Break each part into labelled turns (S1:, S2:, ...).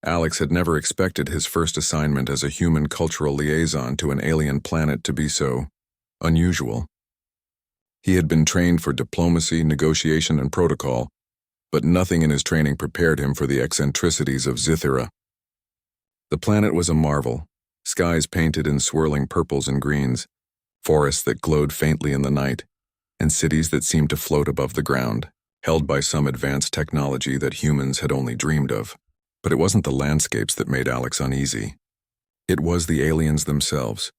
S1: Alex had never expected his first assignment as a human cultural liaison to an alien planet to be so unusual. He had been trained for diplomacy, negotiation, and protocol, but nothing in his training prepared him for the eccentricities of Zythera. The planet was a marvel, skies painted in swirling purples and greens, forests that glowed faintly in the night, and cities that seemed to float above the ground, held by some advanced technology that humans had only dreamed of. But it wasn't the landscapes that made Alex uneasy. It was the aliens themselves.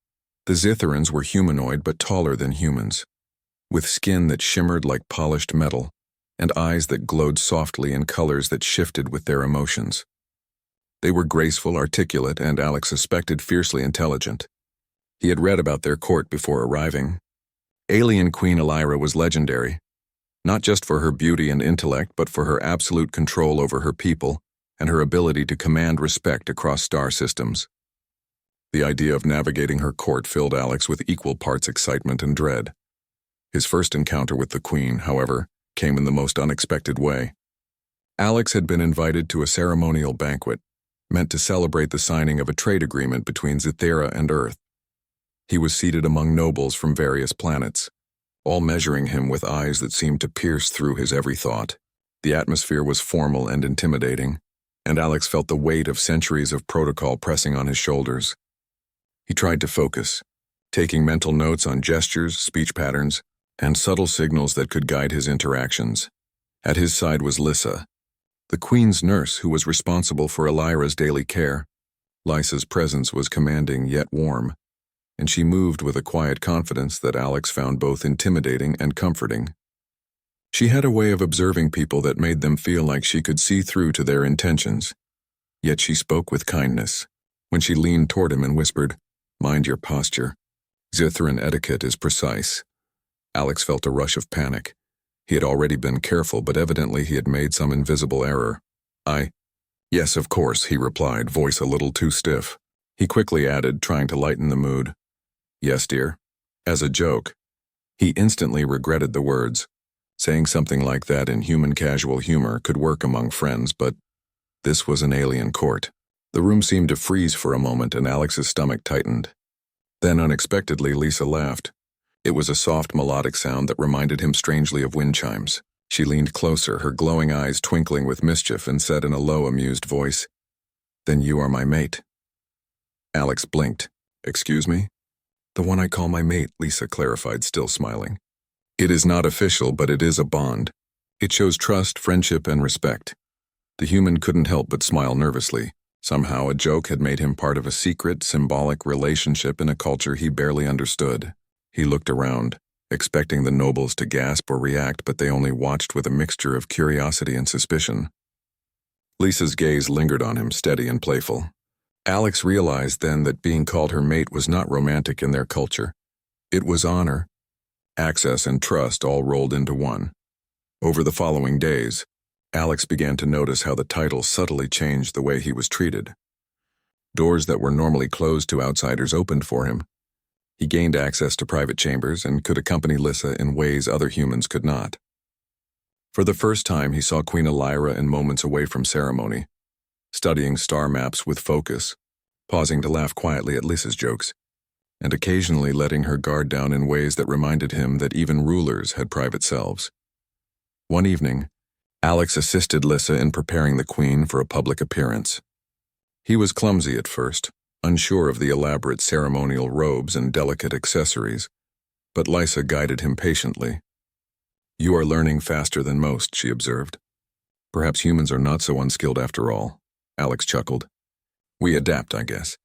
S1: The Zytherans were humanoid but taller than humans, with skin that shimmered like polished metal, and eyes that glowed softly in colors that shifted with their emotions. They were graceful, articulate, and Alex suspected fiercely intelligent. He had read about their court before arriving. Alien Queen Elira was legendary, not just for her beauty and intellect, but for her absolute control over her people and her ability to command respect across star systems. The idea of navigating her court filled Alex with equal parts excitement and dread. His first encounter with the Queen, however, came in the most unexpected way. Alex had been invited to a ceremonial banquet, meant to celebrate the signing of a trade agreement between Zythera and Earth. He was seated among nobles from various planets, all measuring him with eyes that seemed to pierce through his every thought. The atmosphere was formal and intimidating, and Alex felt the weight of centuries of protocol pressing on his shoulders. He tried to focus, taking mental notes on gestures, speech patterns, and subtle signals that could guide his interactions. At his side was Lyssa, the Queen's nurse who was responsible for Elira's daily care. Lyssa's presence was commanding yet warm, and she moved with a quiet confidence that Alex found both intimidating and comforting. She had a way of observing people that made them feel like she could see through to their intentions. Yet she spoke with kindness. When she leaned toward him and whispered, "Mind your posture. Zytheran etiquette is precise." Alex felt a rush of panic. He had already been careful, but evidently he had made some invisible error. Yes, of course," he replied, voice a little too stiff. He quickly added, trying to lighten the mood, "Yes, dear," as a joke. He instantly regretted the words. Saying something like that in human casual humor could work among friends, but this was an alien court. The room seemed to freeze for a moment, and Alex's stomach tightened. Then, unexpectedly, Lyssa laughed. It was a soft, melodic sound that reminded him strangely of wind chimes. She leaned closer, her glowing eyes twinkling with mischief, and said in a low, amused voice, "Then you are my mate." Alex blinked. "Excuse me?" "The one I call my mate," Lyssa clarified, still smiling. "It is not official, but it is a bond. It shows trust, friendship, and respect." The human couldn't help but smile nervously. Somehow, a joke had made him part of a secret, symbolic relationship in a culture he barely understood. He looked around, expecting the nobles to gasp or react, but they only watched with a mixture of curiosity and suspicion. Lyssa's gaze lingered on him, steady and playful. Alex realized then that being called her mate was not romantic in their culture. It was honor, access, and trust all rolled into one. Over the following days, Alex began to notice how the title subtly changed the way he was treated. Doors that were normally closed to outsiders opened for him. He gained access to private chambers and could accompany Lyssa in ways other humans could not. For the first time, he saw Queen Elira in moments away from ceremony, studying star maps with focus, pausing to laugh quietly at Lyssa's jokes, and occasionally letting her guard down in ways that reminded him that even rulers had private selves. One evening, Alex assisted Lyssa in preparing the Queen for a public appearance. He was clumsy at first, unsure of the elaborate ceremonial robes and delicate accessories, but Lyssa guided him patiently. "You are learning faster than most," she observed. "Perhaps humans are not so unskilled after all," Alex chuckled. "We adapt, I guess.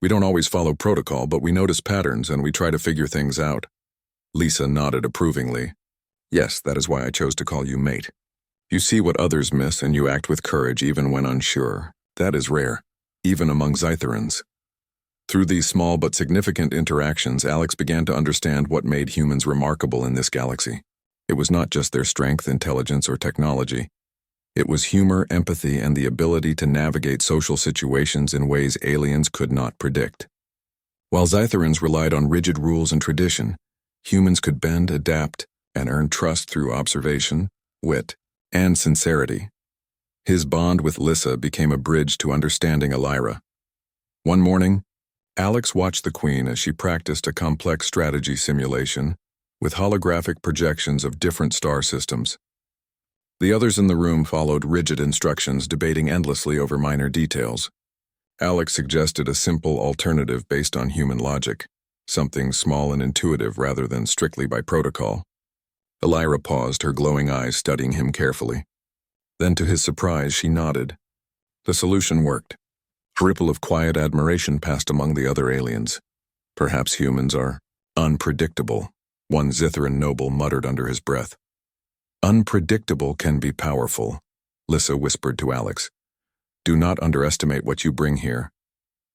S1: We don't always follow protocol, but we notice patterns and we try to figure things out." Lyssa nodded approvingly. "Yes, that is why I chose to call you mate. You see what others miss and you act with courage even when unsure. That is rare, even among Zytherans." Through these small but significant interactions, Alex began to understand what made humans remarkable in this galaxy. It was not just their strength, intelligence, or technology. It was humor, empathy, and the ability to navigate social situations in ways aliens could not predict. While Zytherans relied on rigid rules and tradition, humans could bend, adapt, and earn trust through observation, wit, and sincerity. His bond with Lissa became a bridge to understanding Elira. One morning, Alex watched the Queen as she practiced a complex strategy simulation with holographic projections of different star systems. The others in the room followed rigid instructions, debating endlessly over minor details. Alex suggested a simple alternative based on human logic, something small and intuitive rather than strictly by protocol. Elira paused, her glowing eyes studying him carefully. Then, to his surprise, she nodded. The solution worked. A ripple of quiet admiration passed among the other aliens. Perhaps humans are unpredictable, one Zithran noble muttered under his breath. Unpredictable can be powerful, Lissa whispered to Alex. Do not underestimate what you bring here.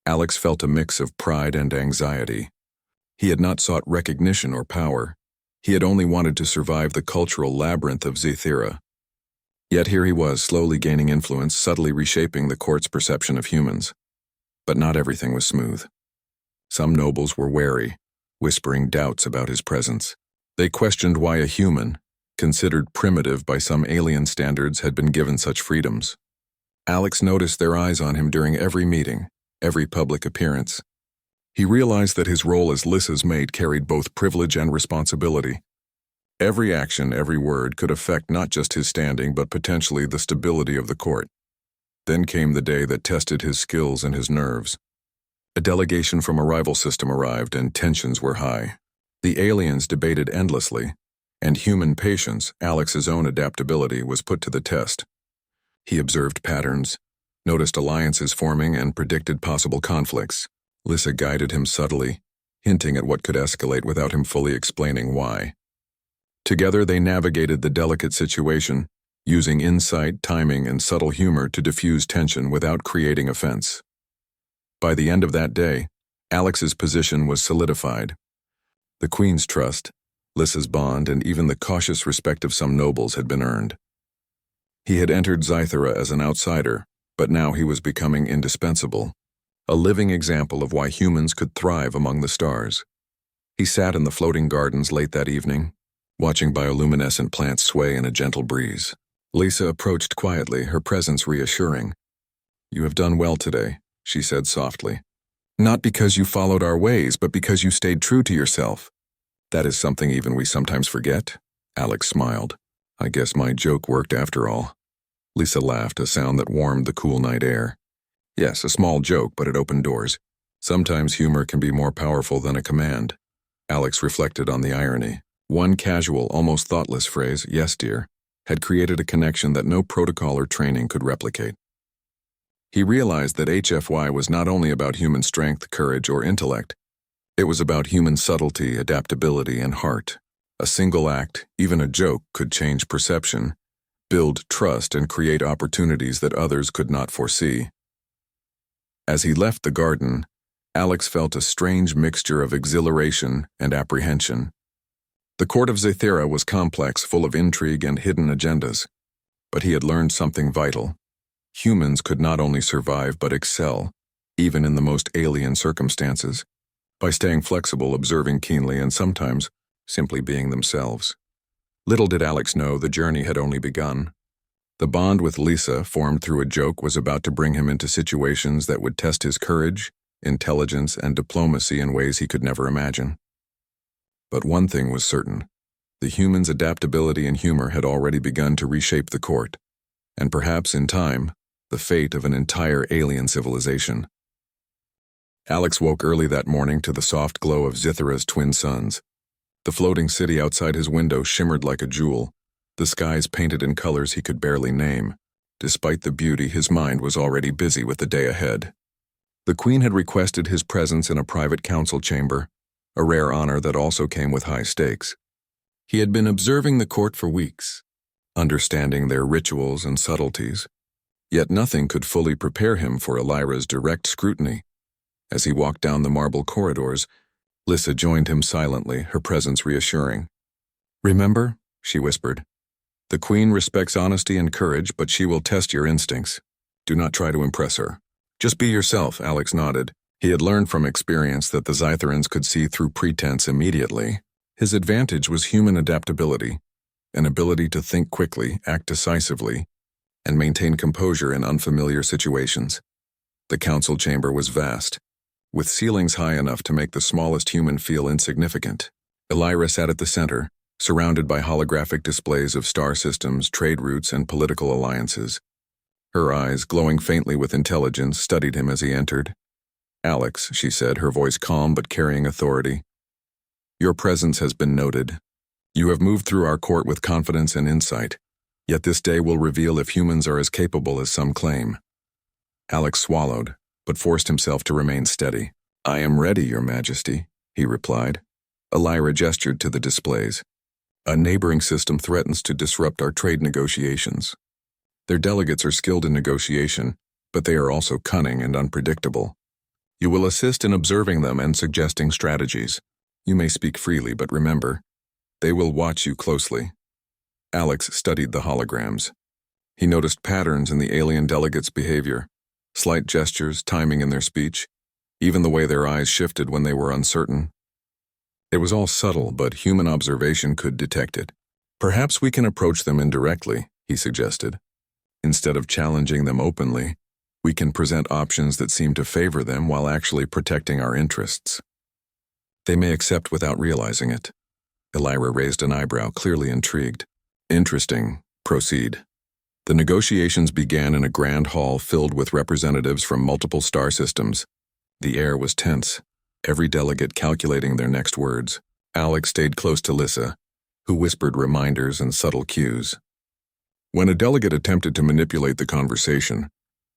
S1: Alex felt a mix of pride and anxiety. He had not sought recognition or power. He had only wanted to survive the cultural labyrinth of Zithira. Yet here he was, slowly gaining influence, subtly reshaping the court's perception of humans. But not everything was smooth. Some nobles were wary, whispering doubts about his presence. They questioned why a human, considered primitive by some alien standards, had been given such freedoms. Alex noticed their eyes on him during every meeting, every public appearance. He realized that his role as Lissa's mate carried both privilege and responsibility. Every action, every word could affect not just his standing but potentially the stability of the court. Then came the day that tested his skills and his nerves. A delegation from a rival system arrived and tensions were high. The aliens debated endlessly, and human patience, Alex's own adaptability, was put to the test. He observed patterns, noticed alliances forming, and predicted possible conflicts. Lissa guided him subtly, hinting at what could escalate without him fully explaining why. Together they navigated the delicate situation, using insight, timing, and subtle humor to diffuse tension without creating offense. By the end of that day, Alex's position was solidified. The Queen's trust, Lissa's bond, and even the cautious respect of some nobles had been earned. He had entered Zithira as an outsider, but now he was becoming indispensable, a living example of why humans could thrive among the stars. He sat in the floating gardens late that evening, watching bioluminescent plants sway in a gentle breeze. Lissa approached quietly, her presence reassuring. "You have done well today," she said softly. "Not because you followed our ways, but because you stayed true to yourself." "That is something even we sometimes forget," Alex smiled. "I guess my joke worked after all." Lissa laughed, a sound that warmed the cool night air. "Yes, a small joke, but it opened doors. Sometimes humor can be more powerful than a command." Alex reflected on the irony. One casual, almost thoughtless phrase, "Yes, dear," had created a connection that no protocol or training could replicate. He realized that HFY was not only about human strength, courage, or intellect. It was about human subtlety, adaptability, and heart. A single act, even a joke, could change perception, build trust, and create opportunities that others could not foresee. As he left the garden, Alex felt a strange mixture of exhilaration and apprehension. The court of Zithira was complex, full of intrigue and hidden agendas. But he had learned something vital. Humans could not only survive but excel, even in the most alien circumstances, by staying flexible, observing keenly, and sometimes simply being themselves. Little did Alex know the journey had only begun. The bond with Lissa, formed through a joke, was about to bring him into situations that would test his courage, intelligence, and diplomacy in ways he could never imagine. But one thing was certain. The human's adaptability and humor had already begun to reshape the court, and perhaps in time, the fate of an entire alien civilization. Alex woke early that morning to the soft glow of Zithira's twin suns. The floating city outside his window shimmered like a jewel, the skies painted in colors he could barely name. Despite the beauty, his mind was already busy with the day ahead. The Queen had requested his presence in a private council chamber, a rare honor that also came with high stakes. He had been observing the court for weeks, understanding their rituals and subtleties, yet nothing could fully prepare him for Elira's direct scrutiny. As he walked down the marble corridors, Lissa joined him silently, her presence reassuring. "Remember," she whispered, "the Queen respects honesty and courage, but she will test your instincts. Do not try to impress her. Just be yourself," Alex nodded. He had learned from experience that the Zithirans could see through pretense immediately. His advantage was human adaptability, an ability to think quickly, act decisively, and maintain composure in unfamiliar situations. The council chamber was vast, with ceilings high enough to make the smallest human feel insignificant. Elira sat at the center, surrounded by holographic displays of star systems, trade routes, and political alliances. Her eyes, glowing faintly with intelligence, studied him as he entered. "Alex," she said, her voice calm but carrying authority. "Your presence has been noted. You have moved through our court with confidence and insight, yet this day will reveal if humans are as capable as some claim." Alex swallowed, but forced himself to remain steady. "I am ready, Your Majesty," he replied. Elira gestured to the displays. "A neighboring system threatens to disrupt our trade negotiations. Their delegates are skilled in negotiation, but they are also cunning and unpredictable. You will assist in observing them and suggesting strategies. You may speak freely, but remember, they will watch you closely." Alex studied the holograms. He noticed patterns in the alien delegates' behavior, slight gestures, timing in their speech, even the way their eyes shifted when they were uncertain. It was all subtle, but human observation could detect it. "Perhaps we can approach them indirectly," he suggested. "Instead of challenging them openly, we can present options that seem to favor them while actually protecting our interests. They may accept without realizing it." Elira raised an eyebrow, clearly intrigued. "Interesting. Proceed." The negotiations began in a grand hall filled with representatives from multiple star systems. The air was tense, every delegate calculating their next words. Alex stayed close to Lissa, who whispered reminders and subtle cues. When a delegate attempted to manipulate the conversation,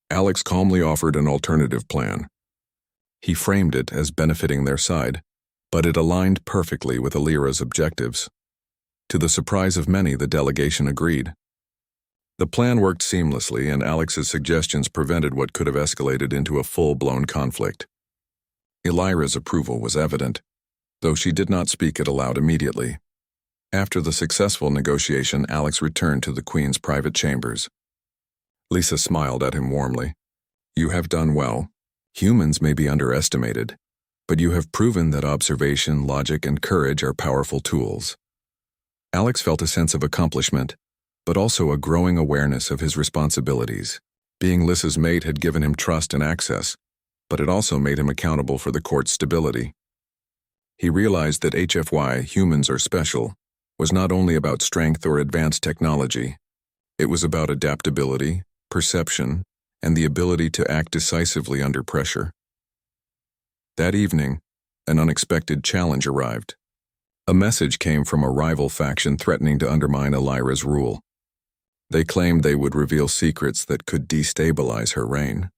S1: Alex calmly offered an alternative plan. He framed it as benefiting their side, but it aligned perfectly with Elira's objectives. To the surprise of many, the delegation agreed. The plan worked seamlessly, and Alex's suggestions prevented what could have escalated into a full-blown conflict. Elira's approval was evident, though she did not speak it aloud immediately. After the successful negotiation, Alex returned to the Queen's private chambers. Lisa smiled at him warmly. "You have done well. Humans may be underestimated, but you have proven that observation, logic, and courage are powerful tools." Alex felt a sense of accomplishment, but also a growing awareness of his responsibilities. Being Lissa's mate had given him trust and access, but it also made him accountable for the court's stability. He realized that HFY, humans are special, was not only about strength or advanced technology. It was about adaptability, perception, and the ability to act decisively under pressure. That evening, an unexpected challenge arrived. A message came from a rival faction threatening to undermine Elira's rule. They claimed they would reveal secrets that could destabilize her reign.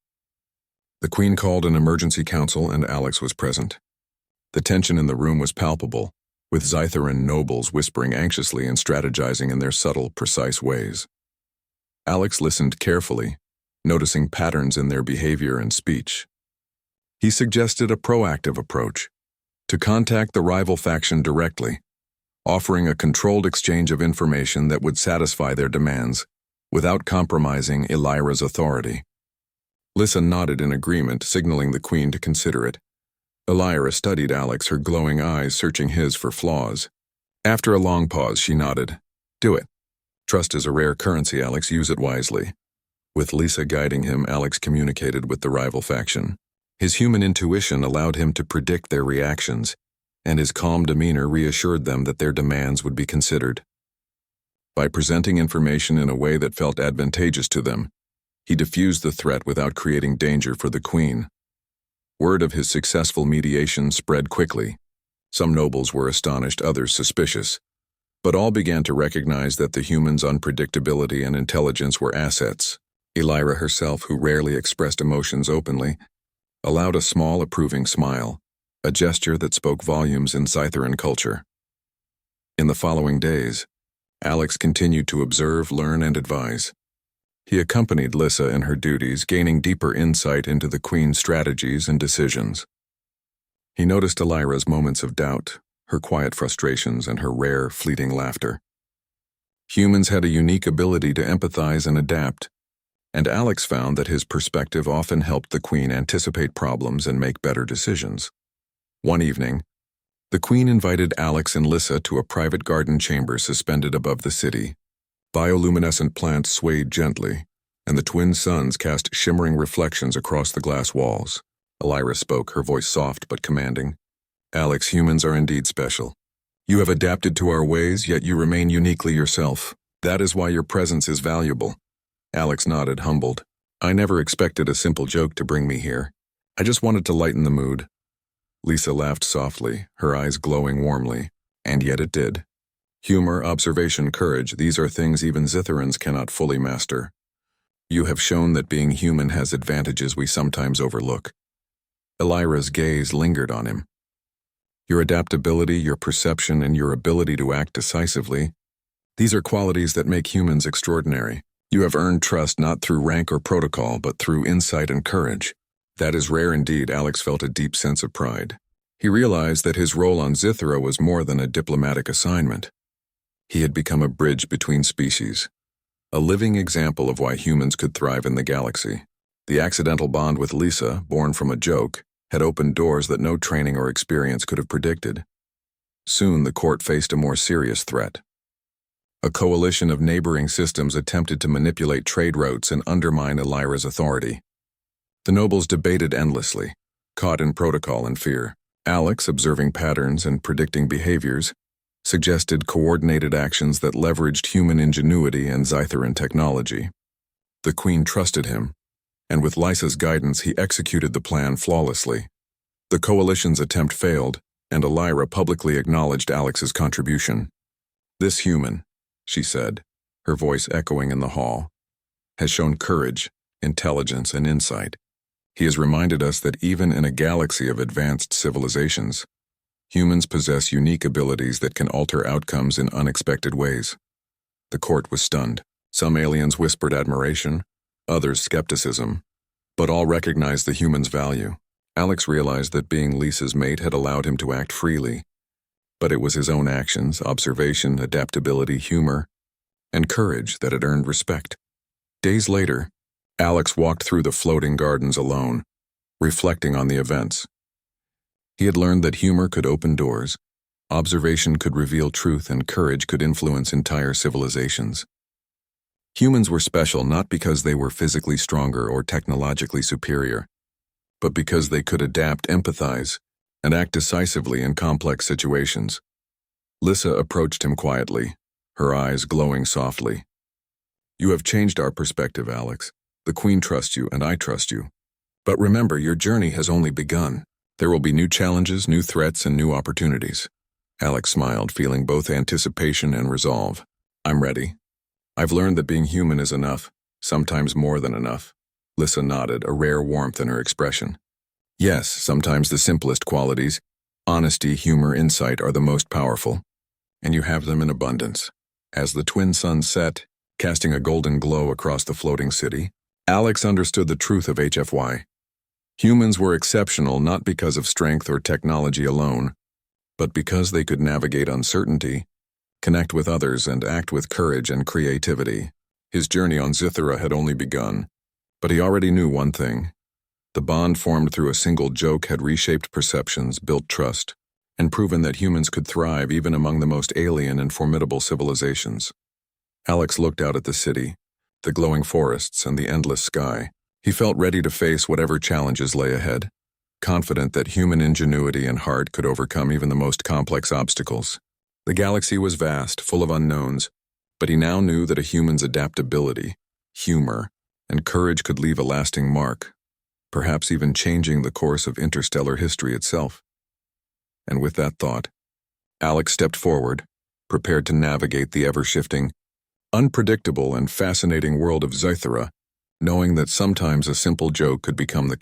S1: The Queen called an emergency council, and Alex was present. The tension in the room was palpable, with Zytheran nobles whispering anxiously and strategizing in their subtle, precise ways. Alex listened carefully, noticing patterns in their behavior and speech. He suggested a proactive approach, to contact the rival faction directly, offering a controlled exchange of information that would satisfy their demands without compromising Elira's authority. Lissa nodded in agreement, signaling the Queen to consider it. Elira studied Alex, her glowing eyes searching his for flaws. After a long pause, she nodded. "Do it. Trust is a rare currency, Alex. Use it wisely." With Lissa guiding him, Alex communicated with the rival faction. His human intuition allowed him to predict their reactions, and his calm demeanor reassured them that their demands would be considered. By presenting information in a way that felt advantageous to them, he diffused the threat without creating danger for the Queen. Word of his successful mediation spread quickly. Some nobles were astonished, others suspicious, but all began to recognize that the humans' unpredictability and intelligence were assets. Elira herself, who rarely expressed emotions openly, allowed a small approving smile, a gesture that spoke volumes in Zytheran culture. In the following days, Alex continued to observe, learn, and advise. He accompanied Lissa in her duties, gaining deeper insight into the Queen's strategies and decisions. He noticed Elira's moments of doubt, her quiet frustrations, and her rare, fleeting laughter. Humans had a unique ability to empathize and adapt, and Alex found that his perspective often helped the Queen anticipate problems and make better decisions. One evening, the Queen invited Alex and Lissa to a private garden chamber suspended above the city. Bioluminescent plants swayed gently, and the twin suns cast shimmering reflections across the glass walls. Elira spoke, her voice soft but commanding. Alex, humans are indeed special. You have adapted to our ways, yet you remain uniquely yourself. That is why your presence is valuable. Alex nodded, humbled. I never expected a simple joke to bring me here. I just wanted to lighten the mood. Lisa laughed softly, her eyes glowing warmly. And yet it did. Humor, observation, courage, these are things even Zitherans cannot fully master. You have shown that being human has advantages we sometimes overlook. Elira's gaze lingered on him. Your adaptability, your perception, and your ability to act decisively, these are qualities that make humans extraordinary. You have earned trust not through rank or protocol, but through insight and courage. That is rare indeed. Alex felt a deep sense of pride. He realized that his role on Zythera was more than a diplomatic assignment. He had become a bridge between species, a living example of why humans could thrive in the galaxy. The accidental bond with Lisa, born from a joke, had opened doors that no training or experience could have predicted. Soon the court faced a more serious threat. A coalition of neighboring systems attempted to manipulate trade routes and undermine Elira's authority. The nobles debated endlessly, caught in protocol and fear. Alex, observing patterns and predicting behaviors, suggested coordinated actions that leveraged human ingenuity and Zytheran technology. The Queen trusted him, and with Lysa's guidance he executed the plan flawlessly. The coalition's attempt failed, and Elira publicly acknowledged Alex's contribution. This human, she said, her voice echoing in the hall, has shown courage, intelligence, and insight. He has reminded us that even in a galaxy of advanced civilizations, humans possess unique abilities that can alter outcomes in unexpected ways. The court was stunned. Some aliens whispered admiration, others skepticism, but all recognized the human's value. Alex realized that being Lisa's mate had allowed him to act freely, but it was his own actions, observation, adaptability, humor, and courage that had earned respect. Days later, Alex walked through the floating gardens alone, reflecting on the events. He had learned that humor could open doors, observation could reveal truth, and courage could influence entire civilizations. Humans were special not because they were physically stronger or technologically superior, but because they could adapt, empathize, and act decisively in complex situations. Lisa approached him quietly, her eyes glowing softly. You have changed our perspective, Alex. The Queen trusts you, and I trust you. But remember, your journey has only begun. There will be new challenges, new threats, and new opportunities. Alex smiled, feeling both anticipation and resolve. I'm ready. I've learned that being human is enough, sometimes more than enough. Lisa nodded, a rare warmth in her expression. Yes, sometimes the simplest qualities, honesty, humor, insight, are the most powerful, and you have them in abundance. As the twin suns set, casting a golden glow across the floating city, Alex understood the truth of HFY. Humans were exceptional not because of strength or technology alone, but because they could navigate uncertainty, connect with others, and act with courage and creativity. His journey on Zythera had only begun, but he already knew one thing. The bond formed through a single joke had reshaped perceptions, built trust, and proven that humans could thrive even among the most alien and formidable civilizations. Alex looked out at the city, the glowing forests, and the endless sky. He felt ready to face whatever challenges lay ahead, confident that human ingenuity and heart could overcome even the most complex obstacles. The galaxy was vast, full of unknowns, but he now knew that a human's adaptability, humor, and courage could leave a lasting mark, perhaps even changing the course of interstellar history itself. And with that thought, Alex stepped forward, prepared to navigate the ever-shifting, unpredictable and fascinating world of Zythera, knowing that sometimes a simple joke could become the